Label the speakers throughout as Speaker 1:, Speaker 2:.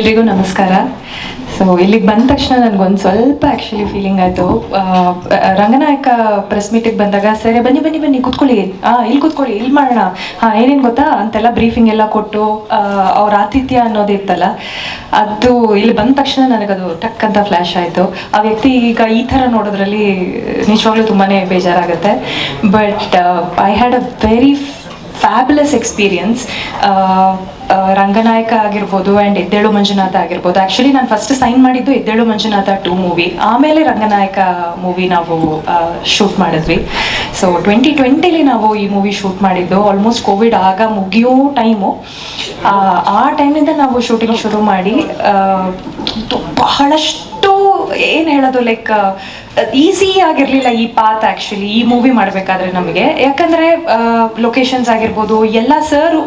Speaker 1: ಎಲ್ರಿಗೂ ನಮಸ್ಕಾರ. ಸೊ ಇಲ್ಲಿಗೆ ಬಂದ ತಕ್ಷಣ ನನಗೊಂದು ಸ್ವಲ್ಪ ಆ್ಯಕ್ಚುಲಿ ಫೀಲಿಂಗ್ ಆಯಿತು. ರಂಗನಾಯಕ ಪ್ರೆಸ್ ಮೀಟಿಗೆ ಬಂದಾಗ ಸರಿ ಬನ್ನಿ ಬನ್ನಿ ಬನ್ನಿ ಕೂತ್ಕೊಳ್ಳಿ, ಇಲ್ಲಿ ಕೂತ್ಕೊಳ್ಳಿ, ಇಲ್ಲಿ ಮಾಡೋಣ, ಏನೇನು ಗೊತ್ತಾ ಅಂತೆಲ್ಲ ಬ್ರೀಫಿಂಗ್ ಎಲ್ಲ ಕೊಟ್ಟು ಅವ್ರ ಆತಿಥ್ಯ ಅನ್ನೋದಿತ್ತಲ್ಲ, ಅದು ಇಲ್ಲಿ ಬಂದ ತಕ್ಷಣ ನನಗದು ಟಕ್ ಅಂತ ಫ್ಲ್ಯಾಶ್ ಆಯಿತು. ಆ ವ್ಯಕ್ತಿ ಈಗ ಈ ಥರ ನೋಡೋದ್ರಲ್ಲಿ ನಿಜವಾಗ್ಲೂ ತುಂಬಾ ಬೇಜಾರಾಗುತ್ತೆ. But I had a very fabulous experience. Ranganayaka ಆಗಿರ್ಬೋದು ಆ್ಯಂಡ್ ಎದ್ದೇಳು ಮಂಜುನಾಥ ಆಗಿರ್ಬೋದು. ಆ್ಯಕ್ಚುಲಿ ನಾನು ಫಸ್ಟ್ ಸೈನ್ ಮಾಡಿದ್ದು ಎದ್ದೇಳು ಮಂಜುನಾಥ 2 ಮೂವಿ, ಆಮೇಲೆ ರಂಗನಾಯಕ ಮೂವಿ ನಾವು ಶೂಟ್ ಮಾಡಿದ್ವಿ. ಸೊ 2020 ನಾವು ಈ ಮೂವಿ ಶೂಟ್ ಮಾಡಿದ್ದು. ಆಲ್ಮೋಸ್ಟ್ ಕೋವಿಡ್ ಆಗ ಮುಗಿಯೋ ಟೈಮು. ಆ ಟೈಮಿಂದ ನಾವು ಶೂಟಿಂಗ್ ಶುರು ಮಾಡಿ ಬಹಳಷ್ಟು ಏನು ಹೇಳೋದು, ಲೈಕ್ ಈಸಿ ಆಗಿರಲಿಲ್ಲ ಈ ಪಾತ್ ಆ್ಯಕ್ಚುಲಿ ಈ ಮೂವಿ ಮಾಡಬೇಕಾದ್ರೆ ನಮಗೆ. ಯಾಕಂದರೆ ಲೊಕೇಶನ್ಸ್ ಆಗಿರ್ಬೋದು ಎಲ್ಲ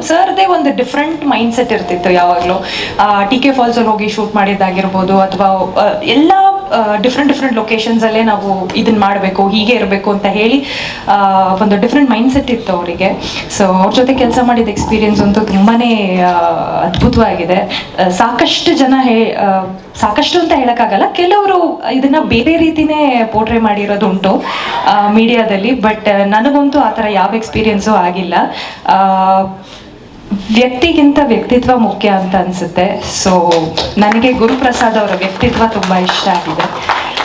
Speaker 1: ಸರ್ದೇ ಒಂದು ಡಿಫ್ರೆಂಟ್ ಮೈಂಡ್ ಸೆಟ್ ಇರ್ತಿತ್ತು ಯಾವಾಗಲೂ. TK ಫಾಲ್ಸಲ್ಲಿ ಹೋಗಿ ಶೂಟ್ ಮಾಡಿದ್ದಾಗಿರ್ಬೋದು, ಅಥವಾ ಎಲ್ಲ ಡಿಫ್ರೆಂಟ್ ಲೊಕೇಶನ್ಸಲ್ಲೇ ನಾವು ಇದನ್ನು ಮಾಡಬೇಕು, ಹೀಗೆ ಇರಬೇಕು ಅಂತ ಹೇಳಿ ಒಂದು ಡಿಫ್ರೆಂಟ್ ಮೈಂಡ್ ಸೆಟ್ ಇತ್ತು ಅವರಿಗೆ. ಸೊ ಅವ್ರ ಜೊತೆ ಕೆಲಸ ಮಾಡಿದ ಎಕ್ಸ್ಪೀರಿಯನ್ಸ್ ಅಂತೂ ತುಂಬಾ ಅದ್ಭುತವಾಗಿದೆ. ಸಾಕಷ್ಟು ಜನ ಸಾಕಷ್ಟು ಅಂತ ಹೇಳೋಕ್ಕಾಗಲ್ಲ, ಕೆಲವರು ಇದನ್ನು ಬೇರೆ ರೀತಿಯೇ ಪೋರ್ಟ್ರೇ ಮಾಡಿರೋದುಂಟು ಮೀಡಿಯಾದಲ್ಲಿ. ಬಟ್ ನನಗಂತೂ ಆ ಥರ ಯಾವ ಎಕ್ಸ್ಪೀರಿಯನ್ಸು ಆಗಿಲ್ಲ. ವ್ಯಕ್ತಿಗಿಂತ ವ್ಯಕ್ತಿತ್ವ ಮುಖ್ಯ ಅಂತ ಅನಿಸುತ್ತೆ. ಸೊ ನನಗೆ ಗುರುಪ್ರಸಾದ್ ಅವರ ವ್ಯಕ್ತಿತ್ವ ತುಂಬ ಇಷ್ಟ ಆಗಿದೆ.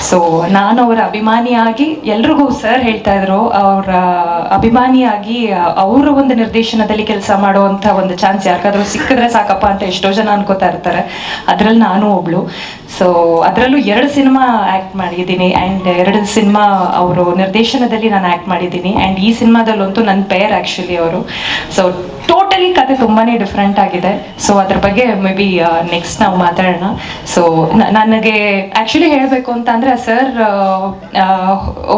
Speaker 1: ಸೊ ನಾನು ಅವರ ಅಭಿಮಾನಿಯಾಗಿ, ಎಲ್ರಿಗೂ ಸರ್ ಹೇಳ್ತಾ ಇದ್ರು, ಅವರ ಅಭಿಮಾನಿಯಾಗಿ ಅವರ ಒಂದು ನಿರ್ದೇಶನದಲ್ಲಿ ಕೆಲಸ ಮಾಡುವಂಥ ಒಂದು ಚಾನ್ಸ್ ಯಾರಿಗಾದ್ರೂ ಸಿಕ್ಕಿದ್ರೆ ಸಾಕಪ್ಪ ಅಂತ ಎಷ್ಟೋ ಜನ ಅನ್ಕೋತಾ ಇರ್ತಾರೆ. ಅದರಲ್ಲಿ ನಾನು ಒಬ್ಳು. ಸೊ ಅದರಲ್ಲೂ 2 ಸಿನಿಮಾ ಆ್ಯಕ್ಟ್ ಮಾಡಿದ್ದೀನಿ ಆ್ಯಂಡ್ 2 ಸಿನಿಮಾ ಅವರು ನಿರ್ದೇಶನದಲ್ಲಿ ನಾನು ಆ್ಯಕ್ಟ್ ಮಾಡಿದ್ದೀನಿ. ಆ್ಯಂಡ್ ಈ ಸಿನಿಮಾದಲ್ಲಂತೂ ನನ್ನ ಪೇರ್ ಆ್ಯಕ್ಚುಲಿ ಅವರು. ಸೊ ಟೋಟಲಿ ಕತೆ ತುಂಬಾ ಡಿಫ್ರೆಂಟ್ ಆಗಿದೆ. ಸೊ ಅದ್ರ ಬಗ್ಗೆ ಮೇ ಬಿ ನೆಕ್ಸ್ಟ್ ನಾವು ಮಾತಾಡೋಣ. ಸೊ ನನಗೆ ಆ್ಯಕ್ಚುಲಿ ಹೇಳಬೇಕು ಅಂತ ಅಂದರೆ, ಸರ್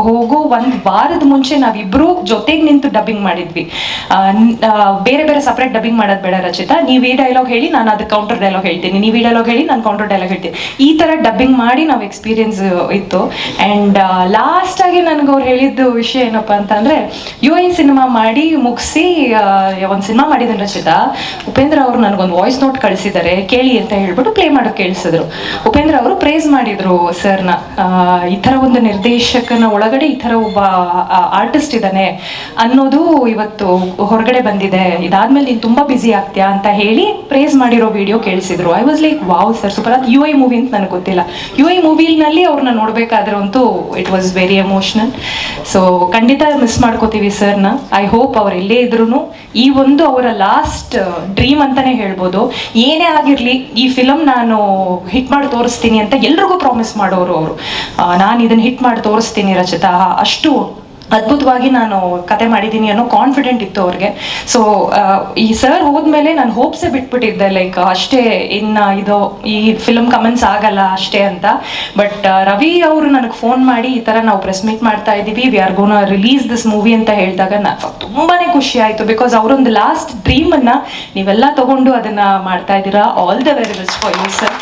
Speaker 1: ಹೋಗೋ 1 ವಾರದ ಮುಂಚೆ ನಾವಿಬ್ಬರು ಜೊತೆಗೆ ನಿಂತು ಡಬ್ಬಿಂಗ್ ಮಾಡಿದ್ವಿ. ಬೇರೆ ಬೇರೆ ಸಪ್ರೇಟ್ ಡಬ್ಬಿಂಗ್ ಮಾಡೋದು ಬೇಡ ರಚಿತಾ, ನೀವು ಈ ಡೈಲಾಗ್ ಹೇಳಿ, ನಾನು ಅದಕ್ಕೆ ಕೌಂಟರ್ ಡೈಲಾಗ್ ಹೇಳ್ತೀನಿ, ನೀವು ಈ ಡೈಲಾಗ್ ಹೇಳಿ, ನಾನು ಕೌಂಟರ್ ಡೈಲಾಗ್ ಹೇಳ್ತೀನಿ. ಈ ಥರ ಡಬ್ಬಿಂಗ್ ಮಾಡಿ ನಾವು ಎಕ್ಸ್ಪೀರಿಯನ್ಸ್ ಇತ್ತು. ಆ್ಯಂಡ್ ಲಾಸ್ಟಾಗಿ ನನಗೆ ಅವ್ರು ಹೇಳಿದ್ದು ವಿಷಯ ಏನಪ್ಪ ಅಂತಂದರೆ, UI ಸಿನಿಮಾ ಮಾಡಿ ಮುಗಿಸಿ ಒಂದು ಸಿನಿಮಾ ಮಾಡಿದ್ದೀನಿ ರಚಿತಾ, ಉಪೇಂದ್ರ ಅವರು ನನಗೊಂದು ವಾಯ್ಸ್ ನೋಟ್ ಕಳಿಸಿದ್ದಾರೆ, ಕೇಳಿ ಅಂತ ಹೇಳ್ಬಿಟ್ಟು ಪ್ಲೇ ಮಾಡೋಕೆ ಕೇಳಿಸಿದ್ರು. ಉಪೇಂದ್ರ ಅವರು ಪ್ರೇಸ್ ಮಾಡಿದರು ಸರ್ನ. ಈ ಥರ ಒಂದು ನಿರ್ದೇಶಕನ ಒಳಗಡೆ ಈ ಥರ ಒಬ್ಬ ಆರ್ಟಿಸ್ಟ್ ಇದ್ದಾನೆ ಅನ್ನೋದು ಇವತ್ತು ಹೊರಗಡೆ ಬಂದಿದೆ, ಇದಾದ್ಮೇಲೆ ನೀನು ತುಂಬ ಬ್ಯುಸಿ ಆಗ್ತೀಯಾ ಅಂತ ಹೇಳಿ ಪ್ರೇಸ್ ಮಾಡಿರೋ ವಿಡಿಯೋ ಕೇಳಿಸಿದ್ರು. I was like wow sir super. ಅದು UI ಮೂವಿ ಅಂತ ನನಗೆ ಗೊತ್ತಿಲ್ಲ. UI ಮೂವಿನಲ್ಲಿ ಅವ್ರನ್ನ ನೋಡಬೇಕಾದ್ರೆ ಅಂತೂ it was very emotional. So ಖಂಡಿತ ಮಿಸ್ ಮಾಡ್ಕೋತೀವಿ ಸರ್ನ. ಐ ಹೋಪ್ ಅವ್ರು ಎಲ್ಲೇ ಇದ್ರೂ ಈ ಒಂದು ಅವರ ಲಾಸ್ಟ್ ಡ್ರೀಮ್ ಅಂತಾನೆ ಹೇಳ್ಬೋದು. ಏನೇ ಆಗಿರಲಿ ಈ ಫಿಲಮ್ ನಾನು ಹಿಟ್ ಮಾಡಿ ತೋರಿಸ್ತೀನಿ ಅಂತ ಎಲ್ರಿಗೂ ಪ್ರಾಮಿಸ್ ಮಾಡೋರು ಅವರು. ನಾನು ಇದನ್ನು ಹಿಟ್ ಮಾಡಿ ತೋರಿಸ್ತೀನಿ ರಚಿತಾ, ಅಷ್ಟು ಅದ್ಭುತವಾಗಿ ನಾನು ಕತೆ ಮಾಡಿದ್ದೀನಿ ಅನ್ನೋ ಕಾನ್ಫಿಡೆಂಟ್ ಇತ್ತು ಅವ್ರಿಗೆ. ಸೊ ಈ ಸರ್ ಹೋದ್ಮೇಲೆ ನಾನು ಹೋಪ್ಸೇ ಬಿಟ್ಬಿಟ್ಟಿದ್ದೆ, ಲೈಕ್ ಅಷ್ಟೇ ಇನ್ನು ಇದು ಈ ಫಿಲಮ್ ಕಮೆಂಟ್ಸ್ ಆಗಲ್ಲ ಅಷ್ಟೇ ಅಂತ. ಬಟ್ ರವಿ ಅವರು ನನಗೆ ಫೋನ್ ಮಾಡಿ ಈ ಥರ ನಾವು ಪ್ರೆಸ್ ಮೀಟ್ ಮಾಡ್ತಾ ಇದ್ದೀವಿ, we are gonna release this movie ಅಂತ ಹೇಳಿದಾಗ ನಾನು ತುಂಬಾ ಖುಷಿ ಆಯಿತು. ಬಿಕಾಸ್ ಅವರೊಂದು ಲಾಸ್ಟ್ ಡ್ರೀಮನ್ನು ನೀವೆಲ್ಲ ತಗೊಂಡು ಅದನ್ನು ಮಾಡ್ತಾ ಇದ್ದೀರಾ. All the very best for you sir.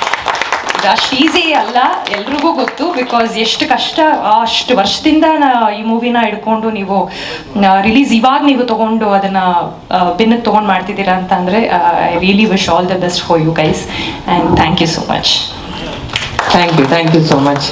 Speaker 1: ಅಷ್ಟು ಈಸಿ ಅಲ್ಲ, ಎಲ್ರಿಗೂ ಗೊತ್ತು. ಬಿಕಾಸ್ ಎಷ್ಟು ಕಷ್ಟ, ಅಷ್ಟು ವರ್ಷದಿಂದ ಈ ಮೂವಿನ ಹಿಡ್ಕೊಂಡು ನೀವು ರಿಲೀಸ್ ಇವಾಗ ನೀವು ತೊಗೊಂಡು ಅದನ್ನು ಬೆನ್ನಕ್ಕೆ ತೊಗೊಂಡು ಮಾಡ್ತಿದ್ದೀರಾ ಅಂತ ಅಂದರೆ I really wish all the best for you guys and thank you so much.
Speaker 2: Thank you so much.